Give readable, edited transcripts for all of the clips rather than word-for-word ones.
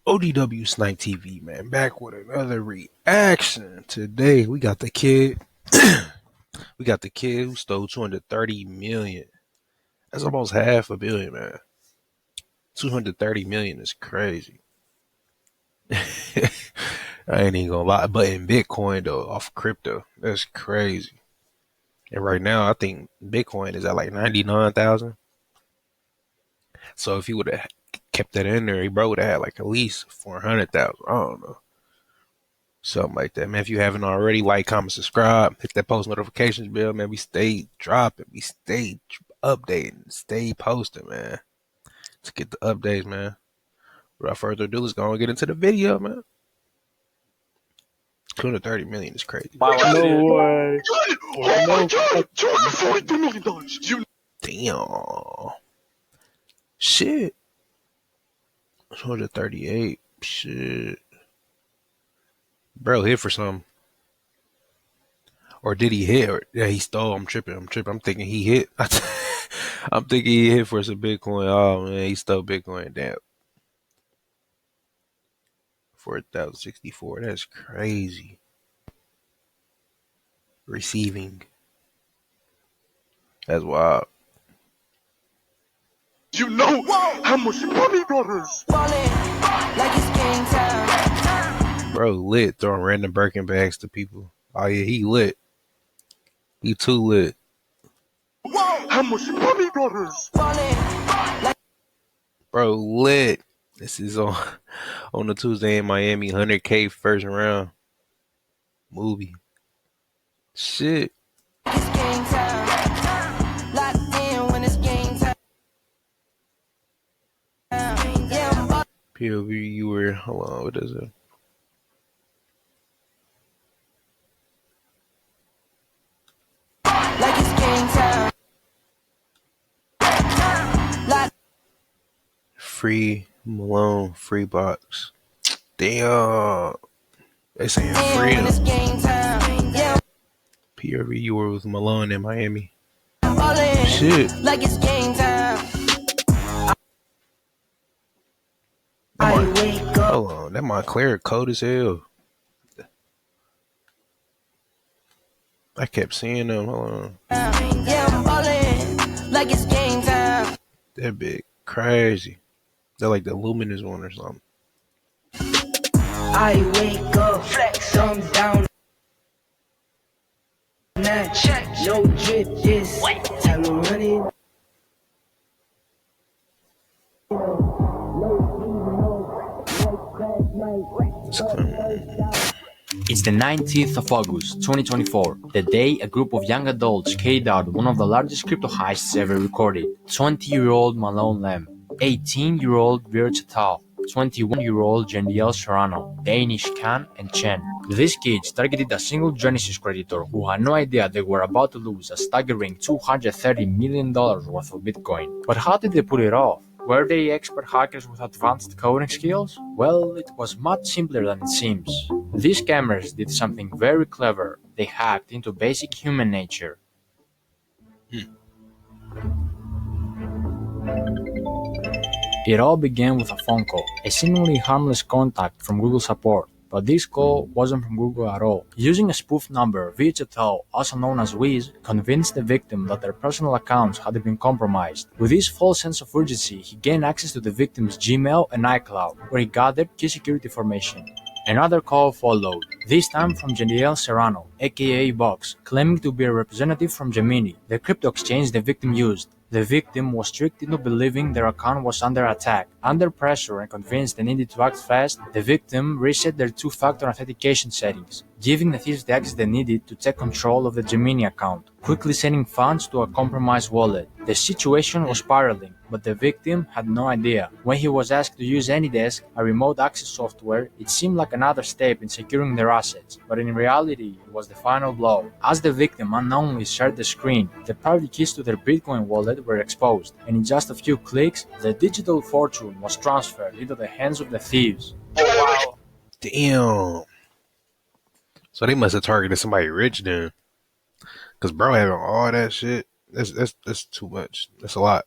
ODW Snipe TV, man, back with another reaction. Today we got the kid. We got the kid who stole 230 million. That's almost half a billion, man. 230 million is crazy. I ain't even gonna lie, but in Bitcoin though, off crypto, that's crazy. And right now, I think Bitcoin is at like 99,000. So if he would have kept that in there, he bro would have had like at least 400,000. I don't know. Something like that, man. If you haven't already, like, comment, subscribe, hit that post notifications bell, man. We stay dropping, we stay updating, stay posting, man. To get the updates, man. Without further ado, let's go and get into the video, man. 230 million is crazy. No way. Oh my god, $242 million. Damn. Shit. 238. Shit. Bro hit for something. Or did he hit? Or, yeah, he stole. I'm tripping. I'm thinking he hit. I'm thinking he hit for some Bitcoin. Oh, man, he stole Bitcoin. Damn. 4,064. That's crazy. Receiving. That's wild. You know how much money that is. Bro lit throwing random Birkin bags to people. Oh, yeah, he lit. He too lit. How much money that is. Bro lit. This is on the Tuesday in Miami. 100K first round. Movie. Shit. POV, you were, hold on, what is it? Free Malone, free box. Damn. They saying freedom. POV, you were with Malone in Miami. Shit. Hold on, that Montclair cold as hell. I kept seeing them. Hold on. That big, crazy. They're like the luminous one or something. I wake up, flex, thumbs down. Check, no drip, this time of running. It's the 19th of August, 2024, the day a group of young adults carried out one of the largest crypto heists ever recorded. 20-year-old Malone Lem, 18-year-old Virch Tal, 21-year-old Jendiel Serrano, Danish Khan, and Chen. These kids targeted a single Genesis creditor who had no idea they were about to lose a staggering $230 million worth of Bitcoin. But how did they pull it off? Were they expert hackers with advanced coding skills? Well, it was much simpler than it seems. These scammers did something very clever. They hacked into basic human nature. It all began with a phone call, a seemingly harmless contact from Google support. But this call wasn't from Google at all. Using a spoof number, Vichatel, also known as Wiz, convinced the victim that their personal accounts had been compromised. With this false sense of urgency, he gained access to the victim's Gmail and iCloud, where he gathered key security information. Another call followed, this time from Jendiel Serrano, aka Box, claiming to be a representative from Gemini, the crypto exchange the victim used. The victim was tricked into believing their account was under attack. Under pressure and convinced they needed to act fast, the victim reset their two-factor authentication settings, giving the thieves the access they needed to take control of the Gemini account, quickly sending funds to a compromised wallet. The situation was spiraling, but the victim had no idea. When he was asked to use AnyDesk, a remote access software, it seemed like another step in securing their assets, but in reality, it was the final blow. As the victim unknowingly shared the screen, the private keys to their Bitcoin wallet were exposed, and in just a few clicks, the digital fortune was transferred into the hands of the thieves. Oh wow. Damn. So they must have targeted somebody rich then. Cause bro having all that shit, that's too much. That's a lot.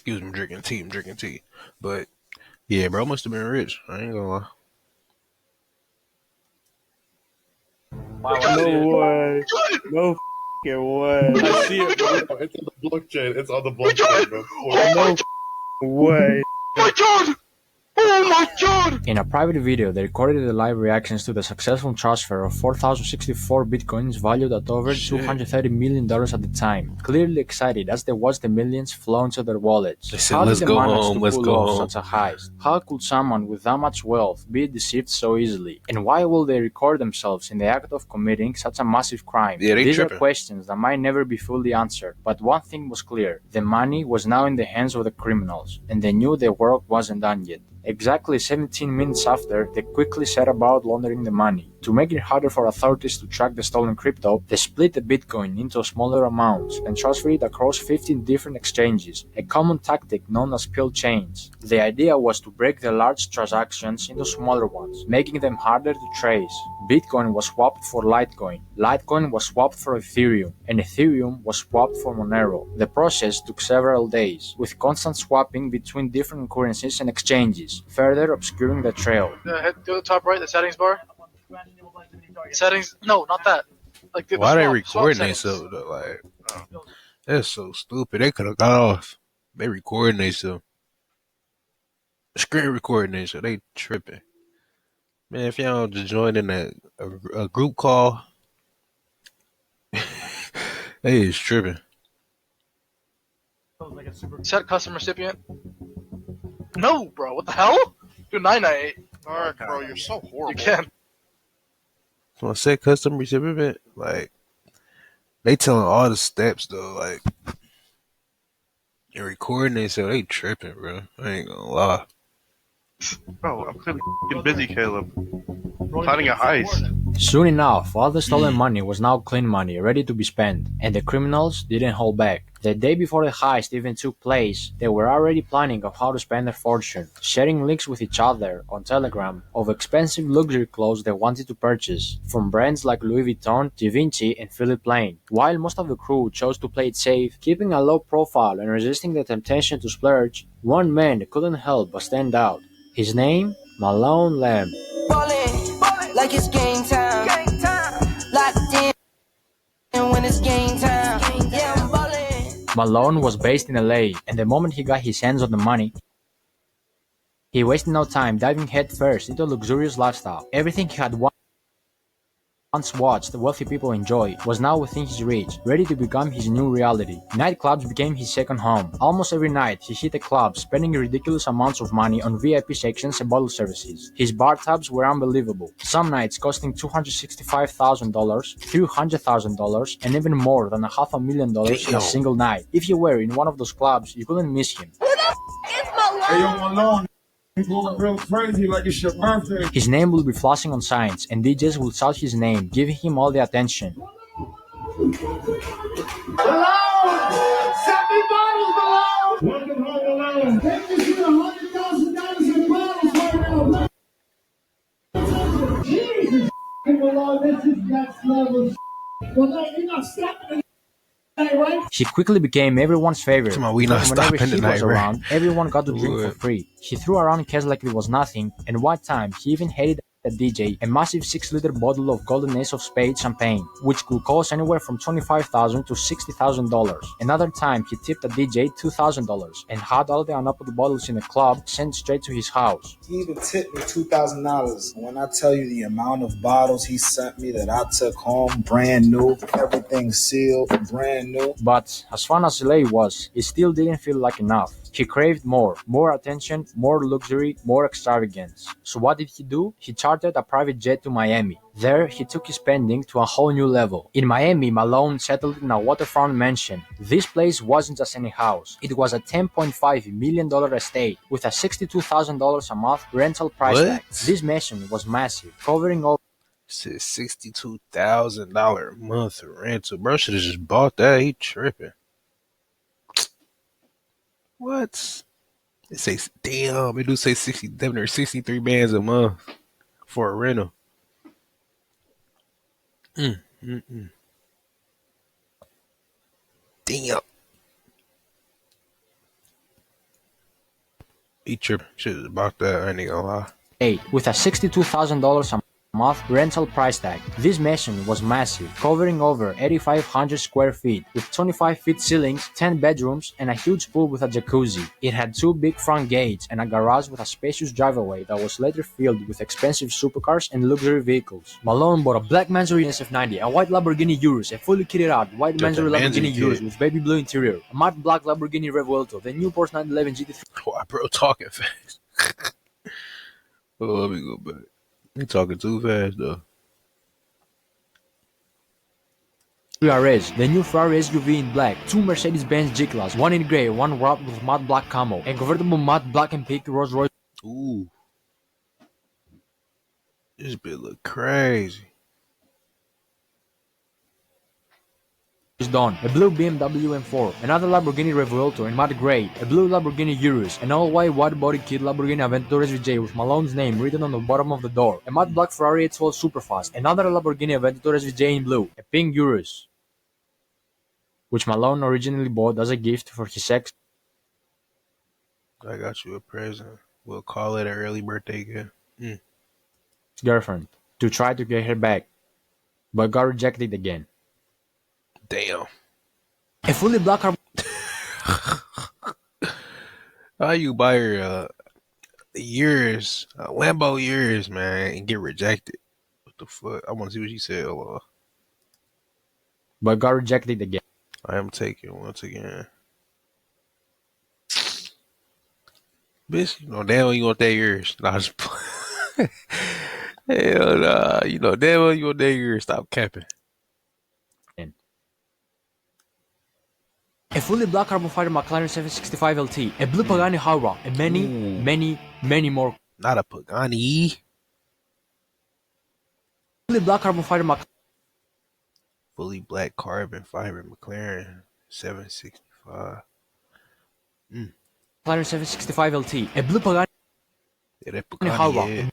Excuse me, drinking tea. I'm drinking tea. But yeah, bro must have been rich. I ain't gonna lie. Wow, I see No it. way. No fucking way. I see it, bro. It's on the blockchain. It's on the blockchain, bro. No way. my god! Oh my god! In a private video, they recorded the live reactions to the successful transfer of 4,064 bitcoins valued at over Shit. $230 million at the time. Clearly excited as they watched the millions flow into their wallets. They said, How "Let's did they go manage home, to let's pull go off home." such a heist? How could someone with that much wealth be deceived so easily? And why will they record themselves in the act of committing such a massive crime? Yeah, they These tripping. are questions that might never be fully answered. But one thing was clear. The money was now in the hands of the criminals, and they knew their work wasn't done yet. Exactly 17 minutes after, they quickly set about laundering the money. To make it harder for authorities to track the stolen crypto, they split the Bitcoin into smaller amounts and transferred it across 15 different exchanges, a common tactic known as pill chains. The idea was to break the large transactions into smaller ones, making them harder to trace. Bitcoin was swapped for Litecoin, Litecoin was swapped for Ethereum, and Ethereum was swapped for Monero. The process took several days, with constant swapping between different currencies and exchanges, further obscuring the trail. Go to the top right, the settings bar. Settings? No, not that. Like the Why they swap recording settings. themselves though? Like, that's so stupid. They could have got off. They recording themselves. Screen recording themselves. They tripping. Man, if y'all just join in a group call, they is tripping. Set custom recipient. No, bro. What the hell? Do 998. Alright, bro, you're so horrible. You can. So I said custom recipient, like they telling all the steps though, like and recording themselves. They tripping, bro. I ain't gonna lie. Bro, I'm clearly f***ing busy, Caleb. Planning a heist. Soon enough, all the stolen money was now clean money, ready to be spent, and the criminals didn't hold back. The day before the heist even took place, they were already planning of how to spend their fortune, sharing links with each other on Telegram of expensive luxury clothes they wanted to purchase, from brands like Louis Vuitton, Givenchy, and Philippe Plein. While most of the crew chose to play it safe, keeping a low profile and resisting the temptation to splurge, one man couldn't help but stand out. His name? Malone Lamb. Ballin', like it's game time. Locked in when it's game time. Yeah, I'm ballin'. Malone was based in LA, and the moment he got his hands on the money, he wasted no time diving headfirst into a luxurious lifestyle. Everything he had once watched wealthy people enjoy was now within his reach, ready to become his new reality. Nightclubs became his second home. Almost every night, he hit a club, spending ridiculous amounts of money on VIP sections and bottle services. His bar tabs were unbelievable, some nights costing $265,000, $300,000, and even more than $500,000 in a single night. If you were in one of those clubs, you couldn't miss him. Hey, yo, Malone, you going real crazy like it's your birthday. His name will be flashing on signs, and DJs will shout his name, giving him all the attention. Malone! 70 bottles, Malone! Welcome home, Malone. Take this shit $100,000 in bottles right now. Jesus, Malone, this is next level. Well, no, you're not stopping. Right? He quickly became everyone's favorite. Come on, we not because whenever stopping he tonight, was right? around, everyone got to drink for free. He threw around cash like it was nothing, and one time he even handed a DJ a massive 6-liter bottle of Golden Ace of Spades champagne, which could cost anywhere from $25,000 to $60,000. Another time he tipped a DJ $2,000 and had all the unopened bottles in the club sent straight to his house. He even tipped me $2,000. When I tell you the amount of bottles he sent me that I took home, brand new, everything sealed, brand new. But as fun as LA was, it still didn't feel like enough. He craved more attention, more luxury, more extravagance. So what did he do? He chartered a private jet to Miami. There, he took his spending to a whole new level. In Miami, Malone settled in a waterfront mansion. This place wasn't just any house. It was a $10.5 million estate with a $62,000 a month rental price tag. This mansion was massive, covering over $62,000 a month rental. Bro should have just bought that. He tripping. What? It says, damn, it do say 67 or 63 bands a month for a rental. Damn. He tripping. Shit is about that. I ain't gonna lie. with a $62,000 a month rental price tag. This mansion was massive, covering over 8,500 square feet, with 25 feet ceilings, 10 bedrooms, and a huge pool with a jacuzzi. It had 2 big front gates and a garage with a spacious driveway that was later filled with expensive supercars and luxury vehicles. Malone bought a black Mansory SF90, a white Lamborghini Urus, a fully kitted out white Mansory Lamborghini Urus with baby blue interior, a matte black Lamborghini Revuelto, the new Porsche 911 GT3. Why, bro, talking fast? Oh, let me go back. He talking too fast though. RS, the new Ferrari SUV in black, 2 Mercedes-Benz G-Class, 1 in grey, 1 wrapped with matte black camo, a convertible matte black and pink Rolls Royce Ooh, this bit look crazy. Dawn, a blue BMW M4, another Lamborghini Revuelto in matte grey, a blue Lamborghini Urus, an all-white wide-body kit Lamborghini Aventador SVJ with Malone's name written on the bottom of the door, a matte black Ferrari 812 Superfast, another Lamborghini Aventador SVJ in blue, a pink Urus, which Malone originally bought as a gift for his ex I got you a present. We'll call it an early birthday gift. girlfriend to try to get her back, but got rejected again. Damn. A fully black car. How you buy her years, Lambo years, man, and get rejected? What the fuck? I want to see what she said. Hold on. But got rejected again. I am taking once again. Bitch, you know damn well you want that yours. Nah, just hell nah. You know damn well you want that yours. Stop capping. A fully black carbon fiber McLaren 765 LT, a blue Pagani Huayra, and many more. Not a Pagani. Fully black carbon fiber McLaren Fully black carbon fiber McLaren 765. 765 LT, a blue Pagani Yeah, that Pagani. Huayra, Yeah.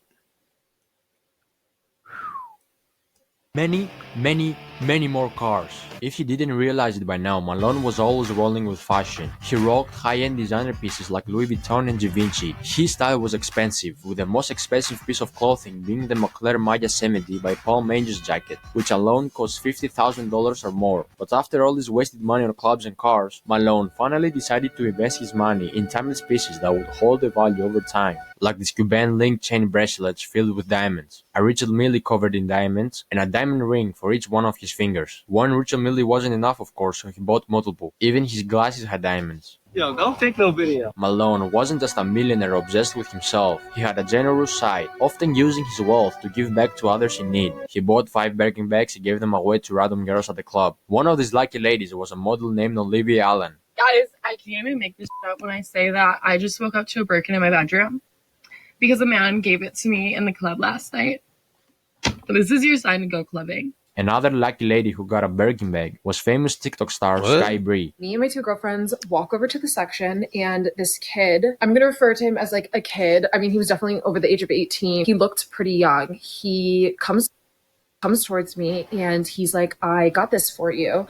many more cars. If you didn't realize it by now, Malone was always rolling with fashion. He rocked high-end designer pieces like Louis Vuitton and Givenchy. His style was expensive, with the most expensive piece of clothing being the Moncler Maya 70 by Paul Manges jacket, which alone cost $50,000 or more. But after all this wasted money on clubs and cars, Malone finally decided to invest his money in timeless pieces that would hold their value over time, like these Cuban link chain bracelets filled with diamonds, a Richard Mille covered in diamonds, and a diamond ring for each one of his fingers. One Richard Mille wasn't enough, of course, so he bought multiple. Even his glasses had diamonds. Yo, don't take no video. Malone wasn't just a millionaire obsessed with himself. He had a generous side, often using his wealth to give back to others in need. He bought 5 Birkin bags and gave them away to random girls at the club. One of these lucky ladies was a model named Olivia Allen. Guys, I can't even make this up when I say that I just woke up to a Birkin in my bedroom because a man gave it to me in the club last night. This is your sign to go clubbing. Another lucky lady who got a Birkin bag was famous TikTok star Sky Bree. Me and my 2 girlfriends walk over to the section, and this kid, I'm going to refer to him as like a kid. I mean, he was definitely over the age of 18. He looked pretty young. He comes towards me and he's like, I got this for you.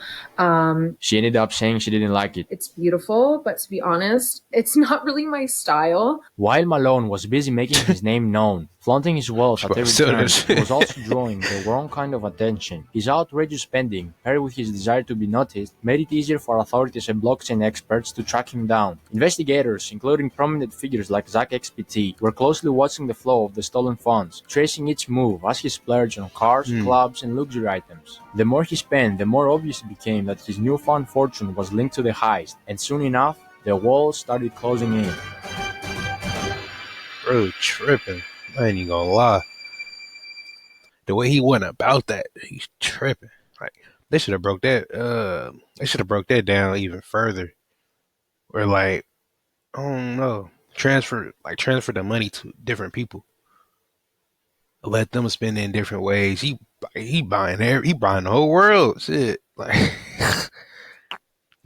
She ended up saying she didn't like it. It's beautiful, but to be honest, it's not really my style. While Malone was busy making his name known, flaunting his wealth at every turn, he was also drawing the wrong kind of attention. His outrageous spending, paired with his desire to be noticed, made it easier for authorities and blockchain experts to track him down. Investigators, including prominent figures like Zach XPT, were closely watching the flow of the stolen funds, tracing each move as he splurged on cars, clubs, and luxury items. The more he spent, the more obvious it became that his newfound fortune was linked to the heist, and soon enough, the walls started closing in. Bro, tripping. I ain't even gonna lie. The way he went about that, he's tripping. Like they should have broke that. They should have broke that down even further. Or like, I don't know, transfer the money to different people. Let them spend in different ways. He buying the whole world. Shit, like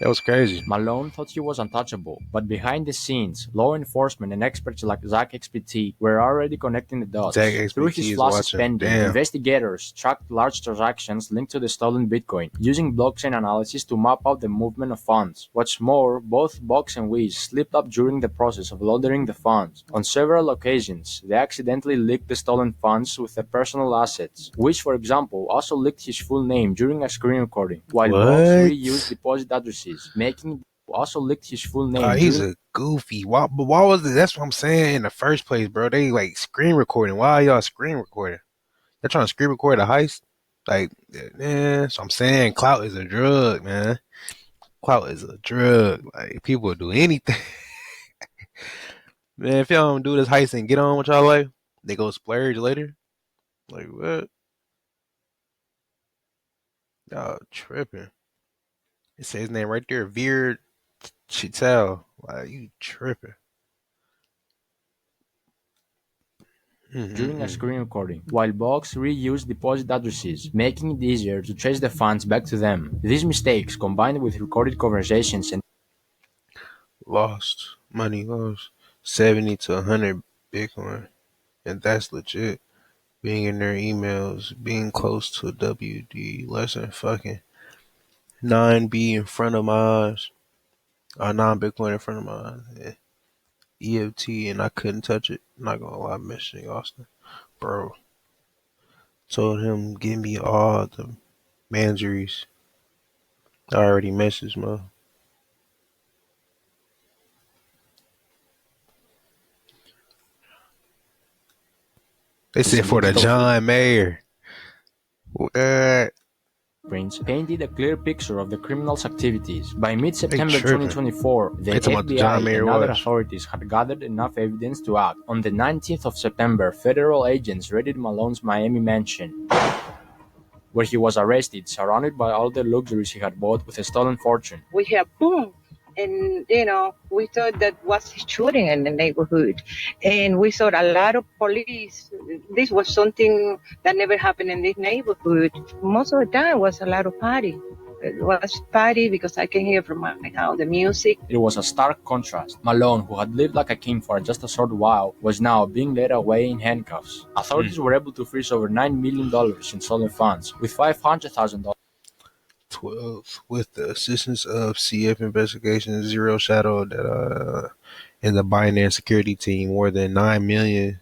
That was crazy. Malone thought he was untouchable, but behind the scenes, law enforcement and experts like Zach XPT were already connecting the dots. Zach XPT Through his is flash watching. spending, Damn. investigators tracked large transactions linked to the stolen Bitcoin, using blockchain analysis to map out the movement of funds. What's more, both Box and Wiz slipped up during the process of laundering the funds. On several occasions, they accidentally leaked the stolen funds with their personal assets. Wiz, for example, also leaked his full name during a screen recording, while Box What? reused deposit addresses, making also leaked his full name. He's during- a goofy. Why was it? That's what I'm saying in the first place, bro. They like screen recording. Why are y'all screen recording? They're trying to screen record a heist. Like, man, so I'm saying clout is a drug, man. Clout is a drug. Like, people will do anything. Man, if y'all don't do this heist and get on with y'all life, they go splurge later. Like, what? Y'all tripping. It says his name right there, Veer Chitel. Like, you tripping. during a screen recording, while Box reused deposit addresses, making it easier to trace the funds back to them. These mistakes, combined with recorded conversations and Lost. Money lost. 70 to 100 Bitcoin. And that's legit. Being in their emails, being close to WD, less than fucking 9B in front of my eyes. 9 Bitcoin in front of my eyes. Yeah. EFT, and I couldn't touch it. Not gonna lie, messaging Austin. Bro. Told him, give me all the manjaries. I already messaged, man. They said for the John Mayer. What? prints painted a clear picture of the criminal's activities. By mid-September tripping. 2024, the They talking about the John FBI Mayer and other watch. authorities had gathered enough evidence to act. On the 19th of September, federal agents raided Malone's Miami mansion, where he was arrested, surrounded by all the luxuries he had bought with a stolen fortune. We hear boom, and we thought that was shooting in the neighborhood, and we saw a lot of police. This was something that never happened in this neighborhood. Most of the time was a lot of party. It was party because I can hear from my house the music. It was a stark contrast. Malone, who had lived like a king for just a short while, was now being led away in handcuffs. Authorities were able to freeze over $9 million in stolen funds, with $500,000 12 with the assistance of CF Investigations, Zero Shadow, that and the Binance security team. More than $9 million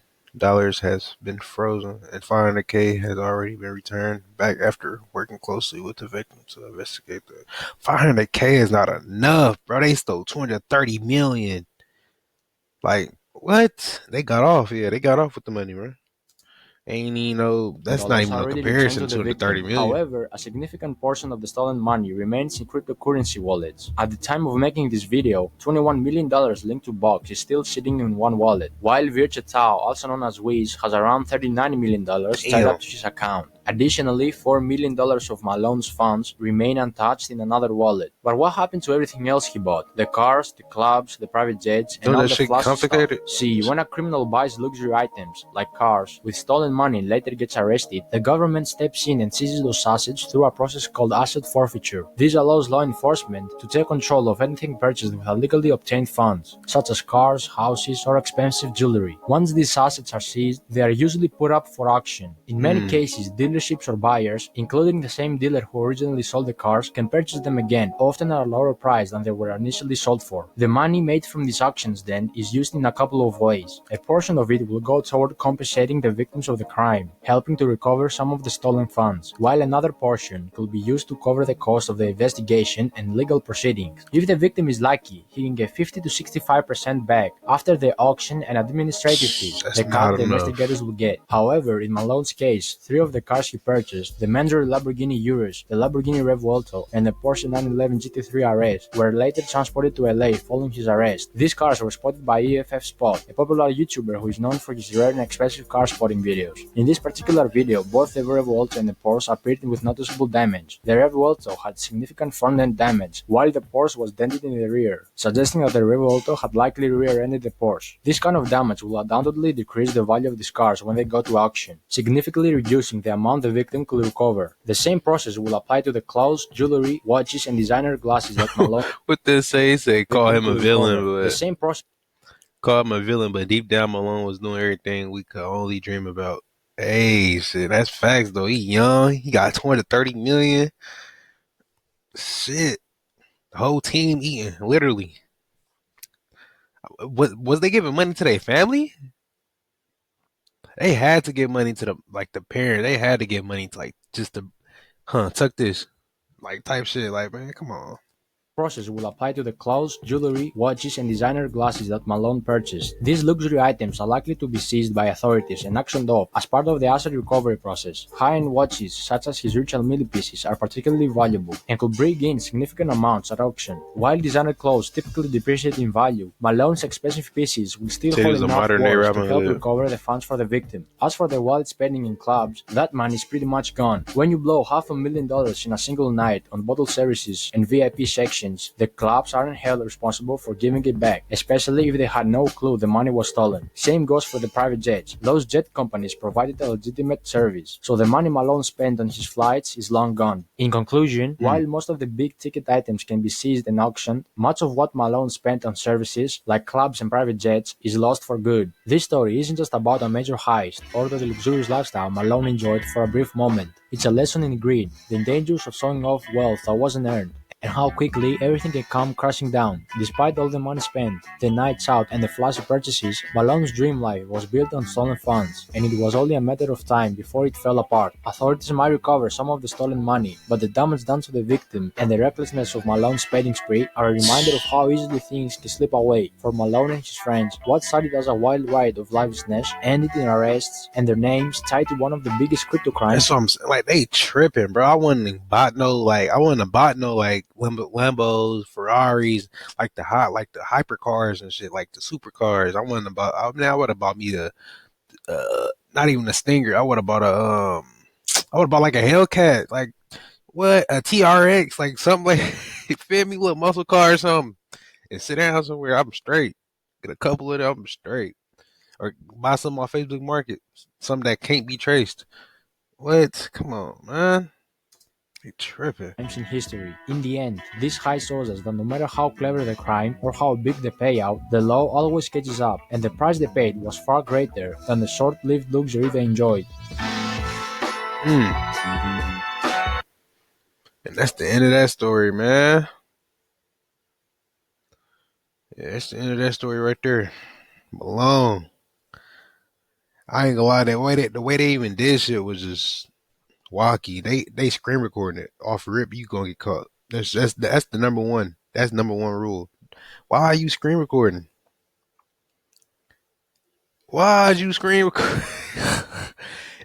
has been frozen, and $500K has already been returned back after working closely with the victim to investigate the $500K is not enough, bro. They stole $230 million. Like, what? They got off. Yeah, they got off with the money, bro. Ain't even no, that's not even a already comparison returned to the victim. 30 million. However, a significant portion of the stolen money remains in cryptocurrency wallets. At the time of making this video, $21 million linked to Box is still sitting in one wallet, while Virtua Tao, also known as Wiz, has around $39 million tied up to his account. Additionally, $4 million of Malone's funds remain untouched in another wallet. But what happened to everything else he bought? The cars, the clubs, the private jets, and Don't all that the shit flashy stuff. complicated? See, when a criminal buys luxury items, like cars, with stolen money and later gets arrested, the government steps in and seizes those assets through a process called asset forfeiture. This allows law enforcement to take control of anything purchased with illegally obtained funds, such as cars, houses, or expensive jewelry. Once these assets are seized, they are usually put up for auction. In many cases, dealerships or buyers, including the same dealer who originally sold the cars, can purchase them again, often at a lower price than they were initially sold for. The money made from these auctions then is used in a couple of ways. A portion of it will go toward compensating the victims of the crime, helping to recover some of the stolen funds, while another portion could be used to cover the cost of the investigation and legal proceedings. If the victim is lucky, he can get 50 to 65% back after the auction and administrative fees, That's the cut not the enough. investigators will get. However, in Malone's case, 3 of the cars he purchased, the Mandarin Lamborghini Urus, the Lamborghini Revuelto, and the Porsche 911 GT3 RS, were later transported to LA following his arrest. These cars were spotted by EFF Spot, a popular YouTuber who is known for his rare and expensive car spotting videos. In this particular video, both the Revuelto and the Porsche appeared with noticeable damage. The Revuelto had significant front-end damage, while the Porsche was dented in the rear, suggesting that the Revuelto had likely rear-ended the Porsche. This kind of damage will undoubtedly decrease the value of these cars when they go to auction, significantly reducing the amount amount the victim could recover. The same process will apply to the clothes, jewelry, watches, and designer glasses that Malone What this say call him a could villain, recover. The but same process. call him a villain, but deep down Malone was doing everything we could only dream about. Hey, shit, that's facts though. He young, he got 20 to 30 million. Shit, the whole team eating, literally. Was they giving money to their family? They had to give money to the parent. They had to give money to just to tuck this type shit. Like, man, come on. Process will apply to the clothes, jewelry, watches, and designer glasses that Malone purchased. These luxury items are likely to be seized by authorities and auctioned off as part of the asset recovery process. High-end watches, such as his Richard Mille pieces, are particularly valuable and could bring in significant amounts at auction. While designer clothes typically depreciate in value, Malone's expensive pieces will still hold enough worth to help recover the funds for the victim. As for the wallet spending in clubs, that money is pretty much gone. When you blow $500,000 in a single night on bottle services and VIP sections, the clubs aren't held responsible for giving it back, especially if they had no clue the money was stolen. Same goes for the private jets. Those jet companies provided a legitimate service, so the money Malone spent on his flights is long gone. In conclusion, while most of the big ticket items can be seized and auctioned, much of what Malone spent on services, like clubs and private jets, is lost for good. This story isn't just about a major heist or the luxurious lifestyle Malone enjoyed for a brief moment. It's a lesson in greed, the dangers of showing off wealth that wasn't earned, and how quickly everything can come crashing down. Despite all the money spent, the nights out, and the flashy purchases, Malone's dream life was built on stolen funds, and it was only a matter of time before it fell apart. Authorities might recover some of the stolen money, but the damage done to the victim and the recklessness of Malone's spending spree are a reminder of how easily things can slip away. For Malone and his friends, what started as a wild ride of lavishness ended in arrests and their names tied to one of the biggest crypto crimes. That's what I'm saying. Like, they tripping, bro. I wouldn't have bought no Lambos, Ferraris, the hypercars and shit, like the supercars. I would have bought me not even a Stinger. I would have bought a Hellcat, a TRX, something like fit me, little muscle car or something, and sit down somewhere. I'm straight. Get a couple of them, I'm straight. Or buy some on Facebook Market, something that can't be traced. What? Come on, man. They tripping. In history. In the end, this heist shows us that no matter how clever the crime or how big the payout, the law always catches up, and the price they paid was far greater than the short-lived luxury they enjoyed. And that's the end of that story, man. Yeah, that's the end of that story right there. Malone. I ain't gonna lie, the way they even did shit was just wacky. They screen recording it off rip. You gonna get caught. That's the number one. That's number one rule. Why are you screen recording? Why are you screen recording?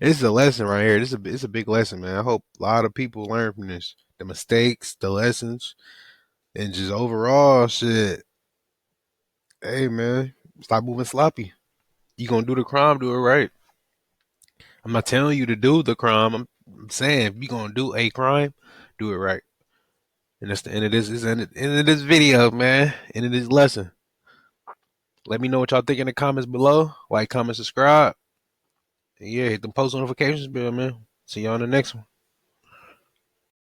This is a lesson right here. It's a big lesson, man. I hope a lot of people learn from this. The mistakes, the lessons, and just overall shit. Hey, man, stop moving sloppy. You gonna do the crime, do it right. I'm not telling you to do the crime. I'm saying if you gonna do a crime, do it right. And that's the end of this. Is end of this video, man. End of this lesson. Let me know what y'all think in the comments below. Like, comment, subscribe. And yeah, hit the post notifications bell, man. See y'all on the next one.